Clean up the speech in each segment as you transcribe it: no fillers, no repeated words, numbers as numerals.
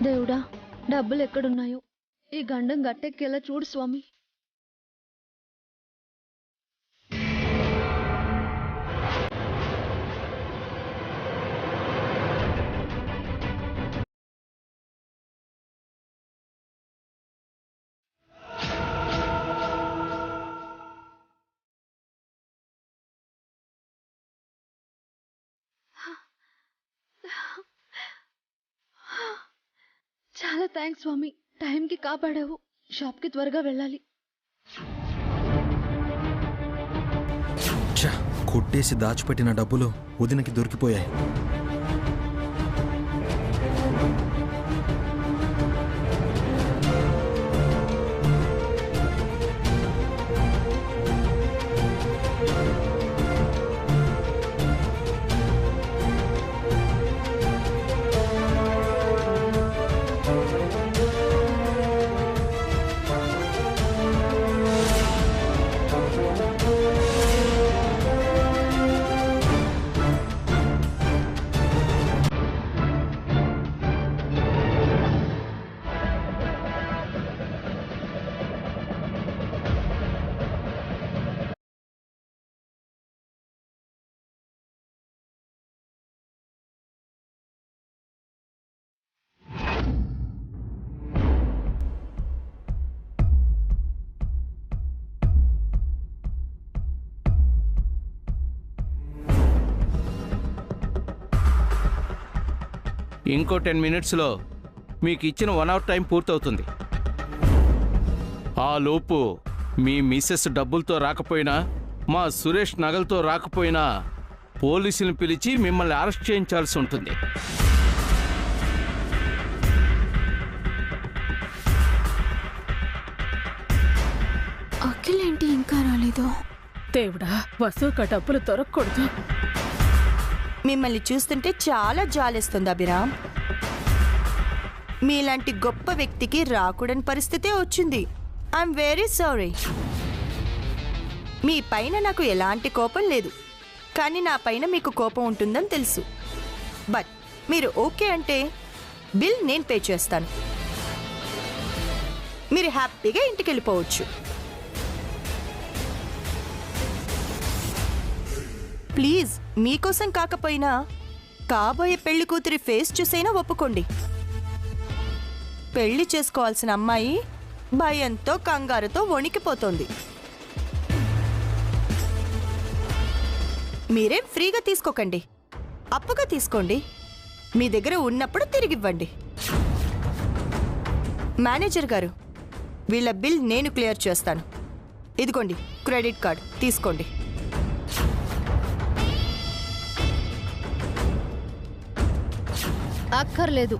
దేవుడా, డబ్బులు ఎక్కడున్నాయో ఈ గండం గట్టెక్కేలా చూడు స్వామి. చాలా థ్యాంక్స్ స్వామి, టైంకి కాపాడావు. షాప్కి త్వరగా వెళ్ళాలి. కొట్టేసి దాచిపెట్టిన డబ్బులు వదినకి దొరికిపోయాయి. ఇంకో 10 మినిట్స్లో మీకు ఇచ్చిన 1 అవర్ టైం పూర్తవుతుంది. ఆ లోపు మీ మిస్సెస్ డబ్బులతో రాకపోయినా, మా సురేష్ నగలతో రాకపోయినా పోలీసులను పిలిచి మిమ్మల్ని అరెస్ట్ చేయించాల్సి ఉంటుంది. అఖిల్ ఏంటి ఇంకా రాలేదు? దేవుడా, వసుక డబ్బులు దొరకకూడదు. మిమ్మల్ని చూస్తుంటే చాలా జాలేస్తుంది అభిరామ్. మీలాంటి గొప్ప వ్యక్తికి రాకూడని పరిస్థితే వచ్చింది. I'm very sorry. మీ పైన నాకు ఎలాంటి కోపం లేదు, కానీ నా పైన మీకు కోపం ఉంటుందని తెలుసు. బట్ మీరు ఓకే అంటే బిల్ నేను పే చేస్తాను. మీరు హ్యాపీగా ఇంటికి వెళ్ళిపోవచ్చు. ప్లీజ్, మీకోసం కాకపోయినా కాబోయే పెళ్లి కూతురి ఫేస్ చూసైనా ఒప్పుకోండి. పెళ్లి చేసుకోవాల్సిన అమ్మాయి భయంతో కంగారుతో వణికిపోతోంది. మీరేం ఫ్రీగా తీసుకోకండి, అప్పుగా తీసుకోండి. మీ దగ్గర ఉన్నప్పుడు తిరిగివ్వండి. మేనేజర్ గారు, వీళ్ళ బిల్ నేను క్లియర్ చేస్తాను. ఇదిగోండి క్రెడిట్ కార్డ్, తీసుకోండి. అక్కర్లేదు.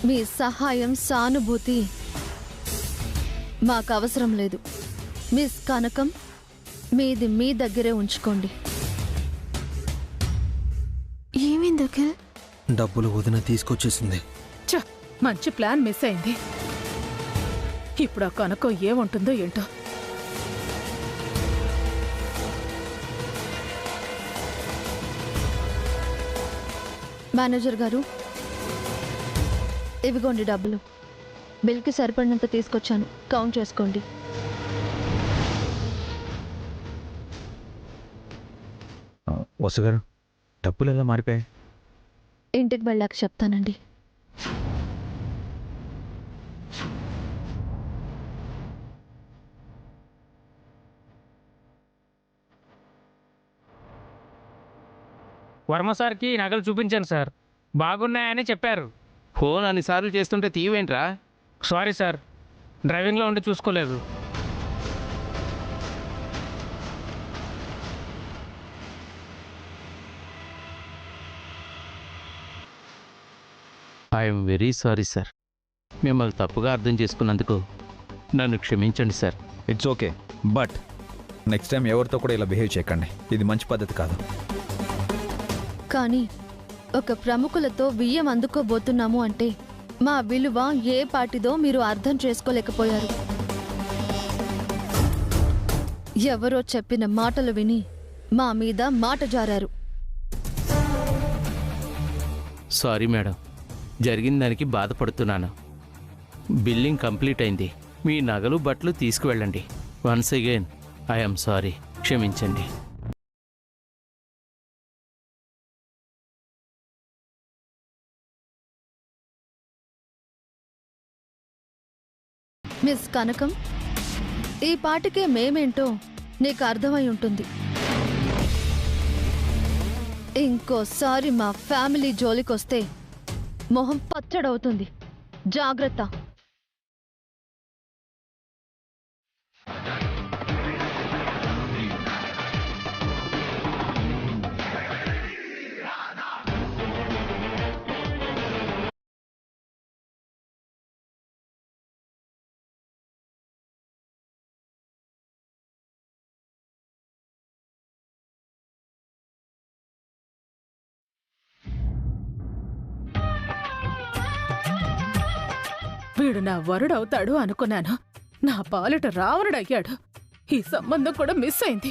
మీ సహాయం, సానుభూతి మాకు అవసరం లేదు. మిస్ కనకం, మీది మీ దగ్గరే ఉంచుకోండి. ఏమైంది అఖిల్? డబ్బులు వదిన తీసుకొచ్చేసింది. మంచి ప్లాన్ మిస్ అయింది. ఇప్పుడు ఆ కనకం ఏముంటుందో ఏంటో. మేనేజర్ గారు, ఇవిగోండి డబ్బులు. బిల్కి సరిపడినంత తీసుకొచ్చాను, కౌంట్ చేసుకోండి. వసుగారు, డబ్బులు ఎలా మారిపోయాయి? ఇంటికి వెళ్ళాక చెప్తానండి. వర్మ సార్కి నగలు చూపించాను సార్, బాగున్నాయని చెప్పారు. ఫోన్ అన్నిసార్లు చేస్తుంటే తీవేంట్రా? సారీ సార్, డ్రైవింగ్లో ఉండి చూసుకోలేదు. I'm very sorry sir. మిమ్మల్ని తప్పుగా అర్థం చేసుకున్నందుకు నన్ను క్షమించండి sir. It's okay, but next time ఎవరితో కూడా ఇలా బిహేవ్ చేయకండి. ఇది మంచి పద్ధతి కాదు. కానీ ఒక ప్రముఖులతో బియ్యం అందుకోబోతున్నాము అంటే మా విలువ ఏ పాటిదో మీరు అర్థం చేసుకోలేకపోయారు. ఎవరో చెప్పిన మాటలు విని మా మీద మాట జారారు. సారీ మేడం, జరిగిన దానికి బాధపడుతున్నాను. బిల్లింగ్ కంప్లీట్ అయింది. మీ నగలు బట్టలు తీసుకువెళ్ళండి. వన్స్ అగైన్ ఐఎమ్ సారీ, క్షమించండి. మిస్ కనకం, ఈ పాటికే మేమేంటో నీకు అర్థమై ఉంటుంది. ఇంకోసారి మా ఫ్యామిలీ జోలికొస్తే మొహం పచ్చడవుతుంది. జాగ్రత్త. వీడు నా వరుడవుతాడు అనుకున్నాను. నా పాలిట రావణుడయ్యాడు. ఈ సంబంధం కూడా మిస్ అయింది.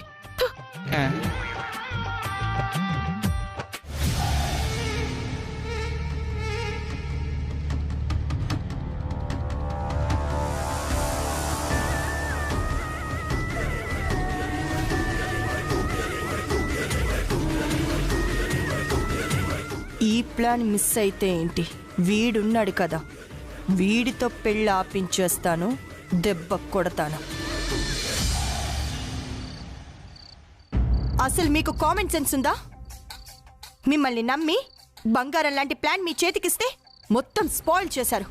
ఈ ప్లాన్ మిస్ అయితే ఏంటి, వీడున్నాడు కదా, వీడితో పెళ్ళి ఆపించేస్తాను, దెబ్బ కొడతాను. అసలు మీకు కామన్ సెన్స్ ఉందా? మిమ్మల్ని నమ్మి బంగారం లాంటి ప్లాన్ మీ చేతికిస్తే మొత్తం స్పాయిల్ చేశారు.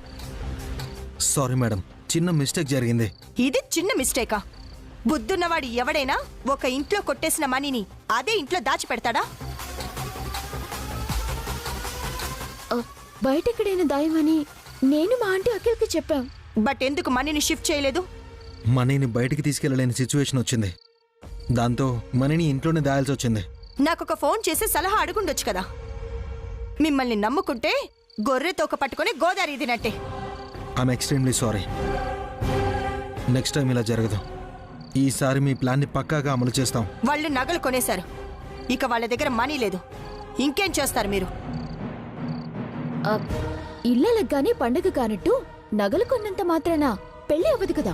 సారీ మేడం, చిన్న మిస్టేక్ జరిగింది. ఇది చిన్న మిస్టేకా? బుద్ధున్నవాడు ఎవడైనా ఒక ఇంట్లో కొట్టేసిన మనీని అదే ఇంట్లో దాచిపెడతాడా? బయటెక్కడైనా దాయమని నేను మా ఆంటీ అఖిల్కి చెప్పాం. బట్ ఎందుకు మనీని షిఫ్ట్ చేయలేదు? మనీని బయటికి తీసుకెళ్లలేని సిచ్యువేషన్ వచ్చింది. దాంతో మనీని ఇంట్లోనే దాయాల్సి వచ్చింది. నాకొక ఫోన్ చేసి సలహా అడుగుండొచ్చు కదా. మిమ్మల్ని నమ్ముకుంటే గొర్రె తోక పట్టుకొని గోదావరి తినట్టే. I'm extremely sorry. Next time ఇలా జరగదు. ఈసారి మీ ప్లాన్ని పక్కాగా అమలు చేస్తాం. వాళ్ళు నగలు కొనేశారు, ఇక వాళ్ళ దగ్గర మనీ లేదు. ఇంకేం చేస్తారు మీరు? ఇళ్ళలకు గానీ పండగ కానట్టు నగలు కొన్నంత మాత్రాన పెళ్లి అవ్వదు కదా.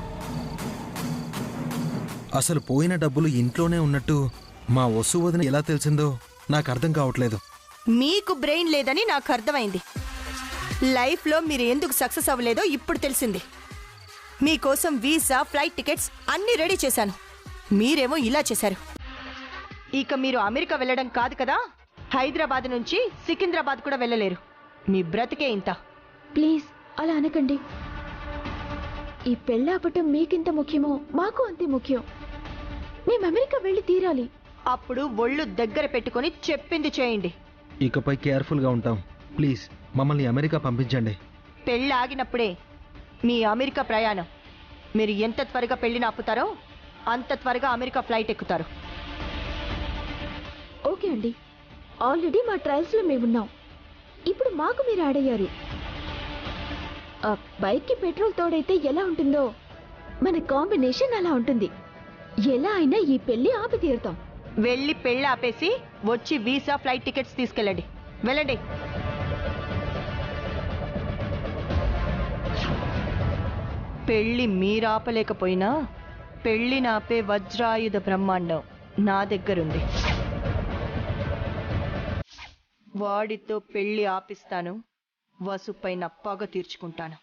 అసలు పోయిన డబ్బులు ఇంట్లోనే ఉన్నట్టు మా వసు వదిన ఎలా తెలిసిందో నాకు అర్థం కావట్లేదు. మీకు బ్రెయిన్ లేదని నాకు అర్థమైంది. లైఫ్లో మీరు ఎందుకు సక్సెస్ అవ్వలేదో ఇప్పుడు తెలిసింది. మీకోసం వీసా, ఫ్లైట్ టికెట్స్ అన్నీ రెడీ చేశాను. మీరేమో ఇలా చేశారు. ఇక మీరు అమెరికా వెళ్ళడం కాదు కదా, హైదరాబాద్ నుంచి సికింద్రాబాద్ కూడా వెళ్ళలేరు. మీ బ్రతికే ఇంత. ప్లీజ్ అలా అనకండి. ఈ పెళ్ళాపటం మీకింత ముఖ్యమో మాకు అంతే ముఖ్యం. మేము అమెరికా వెళ్ళి తీరాలి. అప్పుడు ఒళ్ళు దగ్గర పెట్టుకొని చెప్పింది చేయండి. ఇకపై కేర్ఫుల్గా ఉంటాం. ప్లీజ్ మమ్మల్ని అమెరికా పంపించండి. పెళ్ళి ఆగినప్పుడే మీ అమెరికా ప్రయాణం. మీరు ఎంత త్వరగా పెళ్లిని ఆపుతారో అంత త్వరగా అమెరికా ఫ్లైట్ ఎక్కుతారు. ఓకే అండి, ఆల్రెడీ మా ట్రయల్స్లో మేమున్నాం. ఇప్పుడు మాకు మీరు యాడ్ అయ్యారు. బైక్కి పెట్రోల్ తోడైతే ఎలా ఉంటుందో మన కాంబినేషన్ అలా ఉంటుంది. ఎలా అయినా ఈ పెళ్లి ఆపి తీరుతాం. వెళ్ళి పెళ్ళి ఆపేసి వచ్చి వీసా, ఫ్లైట్ టికెట్స్ తీసుకెళ్ళండి. వెళ్ళండి. పెళ్లి మీరు ఆపలేకపోయినా పెళ్లిని ఆపే వజ్రాయుధ బ్రహ్మాండం నా దగ్గరుంది. వాడితో పెళ్లి ఆపిస్తాను, వసుపైన పగ తీర్చుకుంటాను.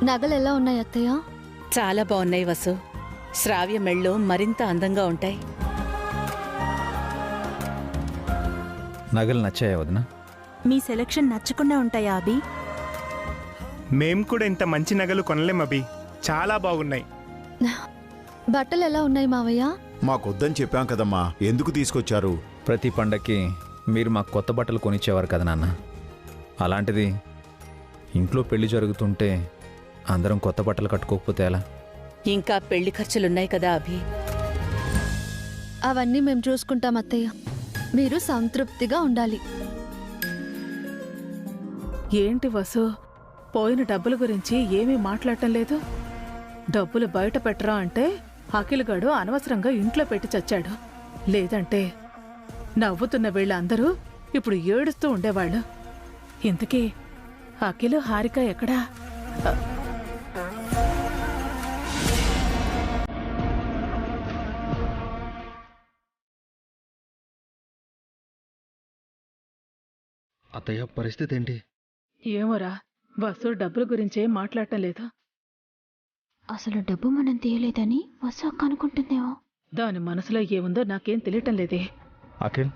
నగలు ఎలా ఉన్నాయి అత్తయ్య? చాలా బాగున్నాయి వసు. శ్రావ్య మెళ్ళు మరింత అందంగా ఉంటాయి. నగలు నచ్చాయా వదిన? మీ సెలక్షన్ నచ్చకుండా ఉంటాయా అభి? మేం కూడా ఇంత మంచి నగలు కొనలేం అభి, చాలా బాగున్నాయి. బట్టలు ఎలా ఉన్నాయి మావయ్య? మాకొద్దని చెప్పాం కదమ్మా, ఎందుకు తీసుకొచ్చారు? ప్రతి పండక్కి మీరు మాకు కొత్త బట్టలు కొనిచ్చేవారు కదా నాన్న. అలాంటిది ఇంట్లో పెళ్లి జరుగుతుంటే అందరం కొత్త బట్టలు కట్టుకోకపోతే ఎలా? ఇంకా పెళ్లి ఖర్చులున్నాయి కదా అభి. అవన్నీ మేము చూసుకుంటాం అత్తయ్య. మీరు సంతృప్తిగా ఉండాలి. ఏంటి వసు, పోయిన డబ్బుల గురించి ఏమీ మాట్లాడటం లేదు? డబ్బులు బయట పెట్టరా అంటే అఖిల్గాడు అనవసరంగా ఇంట్లో పెట్టి చచ్చాడు. లేదంటే నవ్వుతున్న వీళ్ళందరూ ఇప్పుడు ఏడుస్తూ ఉండేవాళ్ళు. ఇంతకీ అఖిల్ హారిక ఎక్కడా? అత్తయ్య పరిస్థితి ఏంటి? ఏమోరా, వసు డబ్బుల గురించే మాట్లాడటం లేదు. అసలు డబ్బు మనం తీయలేదని వసు అక్క అనుకుంటుందేమో. దాని మనసులో ఏముందో నాకేం తెలియటం లేదే. అఖిల్,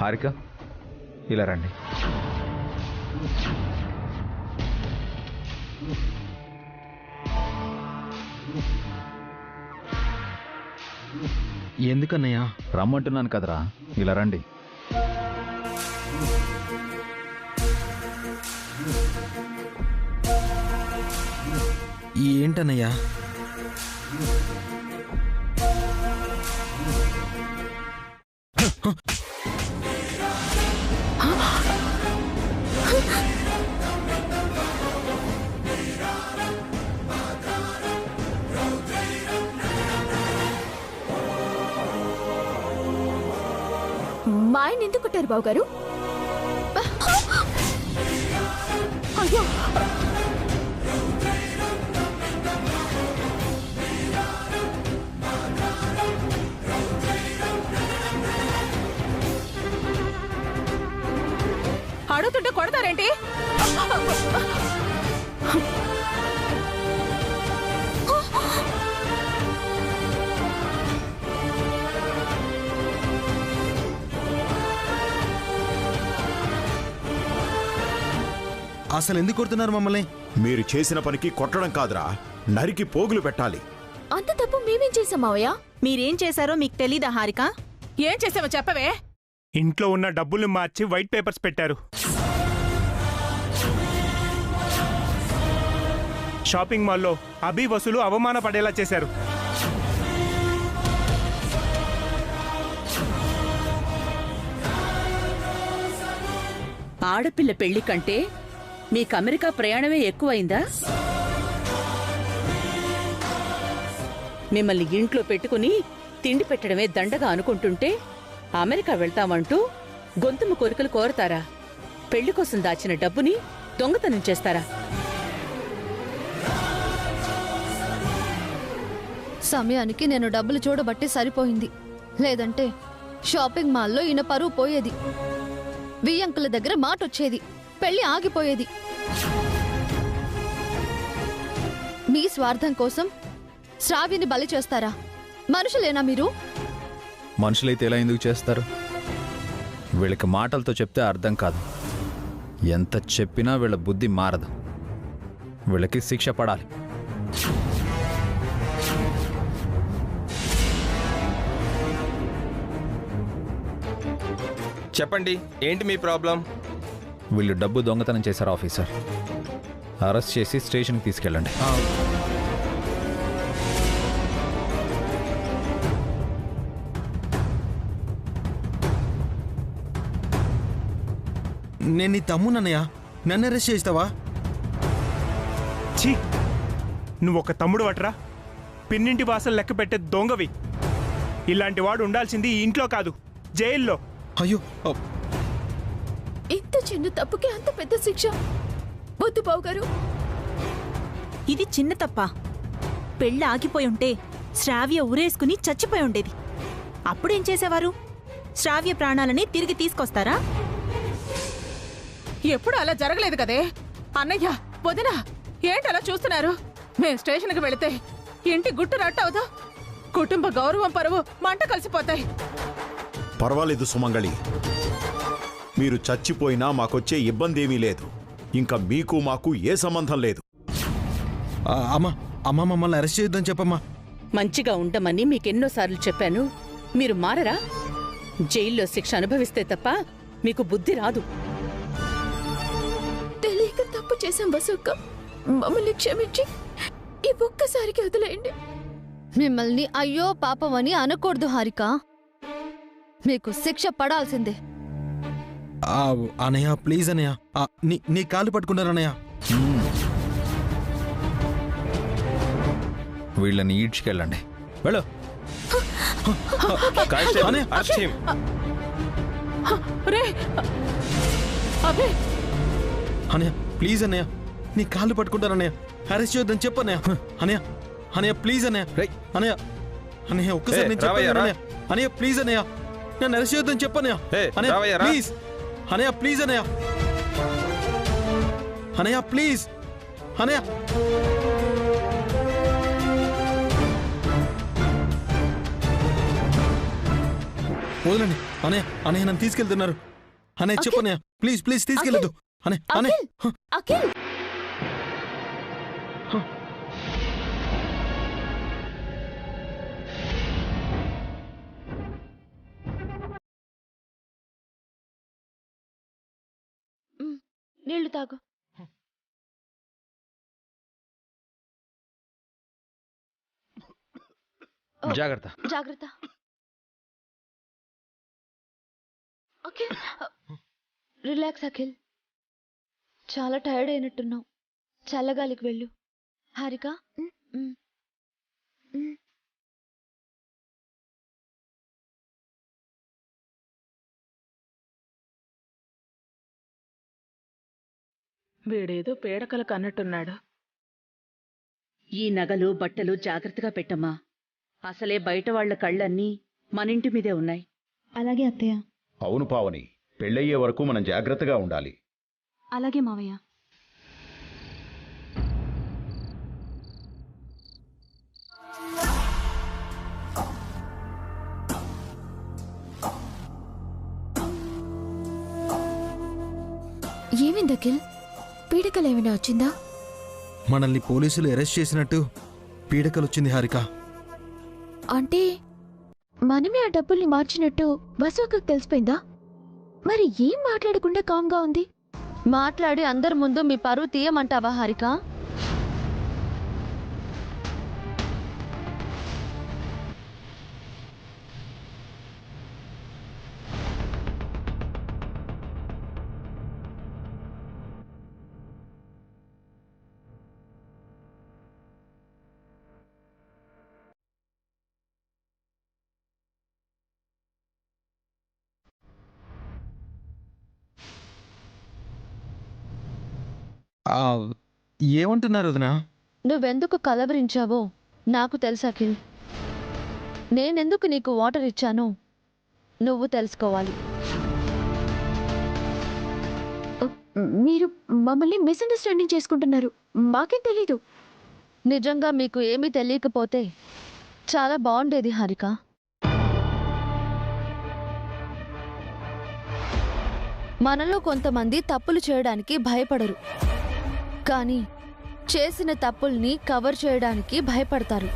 హారిక, ఇలా రండి. ఎందుకన్నయ్యా? రమ్మంటున్నాను కదరా, ఇలా రండి. ఏంటన్నయ్యా? మా ఆయన ఎందుకు కొట్టారు బావగారు? అయ్యో, అడుగుతుంటే కొడతారేంటి? అసలు ఎందుకు కొడుతున్నారు మమ్మల్ని? మీరు చేసిన పనికి కొట్టడం కాదురా, నరికి పోగులు పెట్టాలి. అంత తప్పు మేమేం చేసాం మావయ్య? మీరేం చేశారో మీకు తెలీదా హారిక? ఏం చేసావో చెప్పవే. ఇంట్లో ఉన్న డబ్బులు మార్చి వైట్ పేపర్స్ పెట్టారు. షాపింగ్ మాల్లో అభి వసూలు అవమానపడేలా చేశారు. ఆడపిల్ల పెళ్లి కంటే మీకు అమెరికా ప్రయాణమే ఎక్కువైందా? మిమ్మల్ని ఇంట్లో పెట్టుకుని తిండి పెట్టడమే దండగా అనుకుంటుంటే అమెరికా వెళ్తామంటూ గొంతుము కోరికలు కోరతారా? పెళ్లి కోసం దాచిన డబ్బుని దొంగతనం చేస్తారా? సమయానికి నేను డబ్బులు చూడబట్టి సరిపోయింది. లేదంటే షాపింగ్ మాల్లో ఈయన పరువు పోయేది. వియ్యంకుల దగ్గర మాట వచ్చేది. పెళ్లి ఆగిపోయేది. మీ స్వార్థం కోసం శ్రావ్యని బలి చేస్తారా? మనుషులేనా మీరు? మనుషులైతే ఎలా ఎందుకు చేస్తారు? వీళ్ళకి మాటలతో చెప్తే అర్థం కాదు. ఎంత చెప్పినా వీళ్ళ బుద్ధి మారదు. వీళ్ళకి శిక్ష పడాలి. చెప్పండి, ఏంటి మీ ప్రాబ్లం? వీళ్ళు డబ్బు దొంగతనం చేశారు ఆఫీసర్. అరెస్ట్ చేసి స్టేషన్కి తీసుకెళ్ళండి. నేను నీ తమ్మునన్నయ్య, నన్ను అరెస్ట్ చేస్తావా? ఛీ, నువ్వొక తమ్ముడు వట్రా, పిన్నింటి వాసలు లెక్క పెట్టే దొంగవి. ఇలాంటి వాడు ఉండాల్సింది ఈ ఇంట్లో కాదు, జైల్లో. అయ్యో, ఇంత చిన్న తప్పుకి అంత పెద్ద శిక్ష వద్దు బావగారు. ఇది చిన్న తప్ప. పెళ్ళి ఆగిపోయి ఉంటే శ్రావ్య ఉరేసుకుని చచ్చిపోయి ఉండేది. అప్పుడేం చేసేవారు? శ్రావ్య ప్రాణాలని తిరిగి తీసుకొస్తారా? ఎప్పుడు అలా జరగలేదు కదే. అన్నయ్య, వదినా, ఏంటలా చూస్తున్నారు? మేం స్టేషన్కి వెళితే ఇంటి గుట్టు రట్టవుదా? కుటుంబ గౌరవం పరువు మంట కలిసిపోతాయి. పర్వాలేదు సుమంగళి, మీరు చచ్చిపోయినా మాకొచ్చే ఇబ్బంది ఏమీ లేదు. ఇంకా మీకు మాకు ఏ సంబంధం లేదు. అమ్మా అమ్మ మమ్మల్ని అరెస్ట్ చేయొద్దని చెప్పమ్మా. మంచిగా ఉండమని మీకెన్నోసార్లు చెప్పాను. మీరు మారరా? జైల్లో శిక్ష అనుభవిస్తే తప్ప మీకు బుద్ధి రాదు. తెలియక తప్పు చేశాం వసక్క, మమ్మల్ని క్షమించి ఈ ఒక్కసారికి వదిలేయండి. మిమ్మల్ని అయ్యో పాపం అని అనకూడదు హారిక. మీకు శిక్ష పడాల్సిందే. అనయ్య ప్లీజ్ అనయ్య, నీ కాలు పట్టుకున్నారనయ్య. వీళ్ళని ఈడ్చుకెళ్ళండి. వెళ్ళు. అనయ్య ప్లీజ్ అన్నయ్య, నీ కాళ్ళు పట్టుకుంటానన్నయ్య. అరెస్ట్ చేయొద్దని చెప్పన్నయ్య. అనయ్య అనయ్య ప్లీజ్ అన్నయ్య. అనయ్య అనయ్య ఒక్కసారి నేను చెప్పాను అనయ్య. అనయ్య ప్లీజ్ అన్నయ్య, నేను అరెస్ట్ చేయొద్దని చెప్పన్నయ్య. అనయ్య ప్లీజ్. అనయ్య ప్లీజ్ అనయ్య. అనయ్య ప్లీజ్. అనయ్య వదలండి అనయ్య. అనయ్య నన్ను తీసుకెళ్తున్నారు. అనయ్య చెప్పనయ్య ప్లీజ్ ప్లీజ్ తీసుకెళ్ళదు. అనయ్య అనయ్య అఖిల్, నీళ్లు తాగు. జాగ్రత్త జాగ్రత్త. అఖిల్, రిలాక్స్ అఖిల్. చాలా టైర్డ్ అయినట్టున్నావు. చల్లగాలికి వెళ్ళు. హారిక వీడేదో పేడకలకు అన్నట్టున్నాడు. ఈ నగలు బట్టలు జాగ్రత్తగా పెట్టమ్మా. అసలే బయట వాళ్ల కళ్ళన్నీ మనింటి మీదే ఉన్నాయి. అలాగే అత్తయ్య. అవును పావని, పెళ్ళయ్యే వరకు మనం జాగ్రత్తగా ఉండాలి. అలాగే మావయ్య. ఏమైంది అఖిల్? పీడకలు ఏమైనా వచ్చిందా? మనల్ని పోలీసులు అరెస్ట్ చేసినట్టు పీడకలు వచ్చింది హారిక. అంటే మనమే ఆ డబ్బుల్ని మార్చినట్టు వసువక్కకు తెలిసిపోయిందా? మరి ఏం మాట్లాడకుండా కామ్గా ఉంది? మాట్లాడి అందరి ముందు మీ పరువు తీయమంటావా హారిక? ఏమంటున్నారు వదినా? నువ్వెందుకు కలవరించావో నాకు తెలుసు అఖిల్. నేనెందుకు నీకు వాటర్ ఇచ్చానో నువ్వు తెలుసుకోవాలి. మీరు మమ్మల్ని మిస్అండర్స్టాండింగ్ చేసుకుంటున్నారు. మాకేం తెలీదు. నిజంగా మీకు ఏమీ తెలియకపోతే చాలా బాగుండేది హారిక. మనలో కొంతమంది తప్పులు చేయడానికి భయపడరు, కానీ చేసిన తప్పుల్ని కవర్ చేయడానికి భయపడతారు.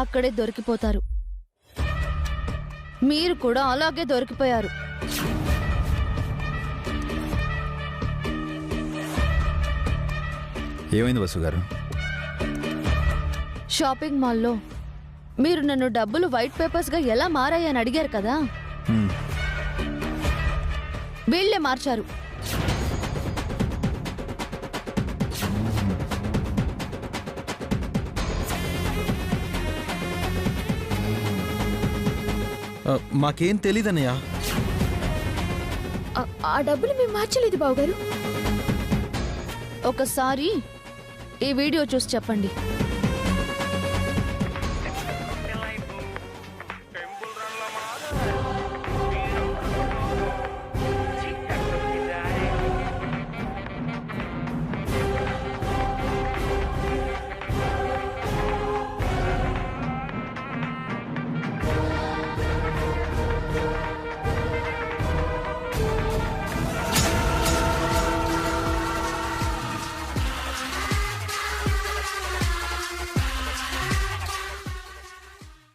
అక్కడే దొరికిపోతారు. మీరు కూడా అలాగే దొరికిపోయారు. ఏమైంది వసు గారు? షాపింగ్ మాల్లో మీరు నన్ను డబ్బులు వైట్ పేపర్స్గా ఎలా మారాయని అడిగారు కదా, వీళ్లే మార్చారు. మాకేం తెలీదన్నయ్య. ఆ డబ్బులు మేము మార్చలేదు బావగారు. ఒకసారి ఈ వీడియో చూసి చెప్పండి.